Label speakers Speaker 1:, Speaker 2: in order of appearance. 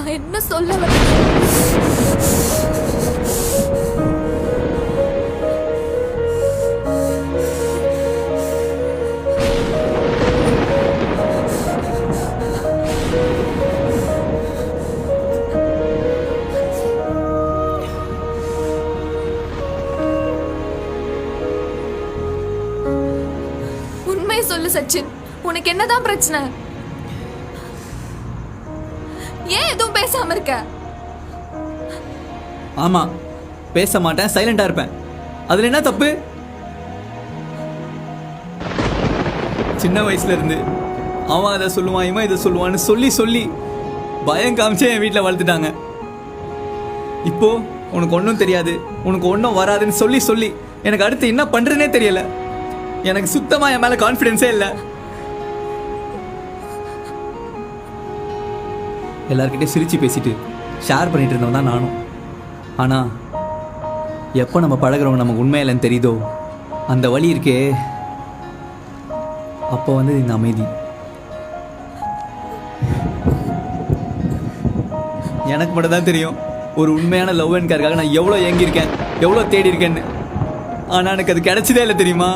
Speaker 1: நான் என்ன சொல்ல வரேன்? உண்மையை சொல்லு சச்சின், உனக்கு என்னதான் பிரச்சனை? ஏன் எதுவும் பேசாம இருக்க?
Speaker 2: ஆமா, பேச மாட்டேன், சைலண்டா இருப்பேன். அதுல என்ன தப்பு? சின்ன வயசுல இருந்து அவன் அதை சொல்லுவான், இவன் இதை சொல்லுவான்னு சொல்லி சொல்லி பயம் காமிச்சே என் வீட்டில் வளர்த்துட்டாங்க. இப்போ உனக்கு ஒன்றும் தெரியாது, உனக்கு ஒன்றும் வராதுன்னு சொல்லி சொல்லி எனக்கு அடுத்து என்ன பண்றேனே தெரியல. எனக்கு சுத்தமா என் மேல கான்ஃபிடென்ஸே இல்லை. எல்லார்கிட்டயும் சிரிச்சு பேசிட்டு ஷேர் பண்ணிட்டு இருந்தோம் தான் நானும். ஆனா எப்போ நம்ம பழகிறவங்க நமக்கு உண்மையிலன்னு தெரியுதோ அந்த வழி இருக்கே, அப்போ வந்து இந்த அமைதி. எனக்கு மட்டும் தான் தெரியும் ஒரு உண்மையான லவ் அண்ட் கேருக்காக நான் எவ்வளோ ஏங்கியிருக்கேன், எவ்வளோ தேடி இருக்கேன்னு. ஆனால் எனக்கு அது கிடைச்சதே இல்லை தெரியுமா?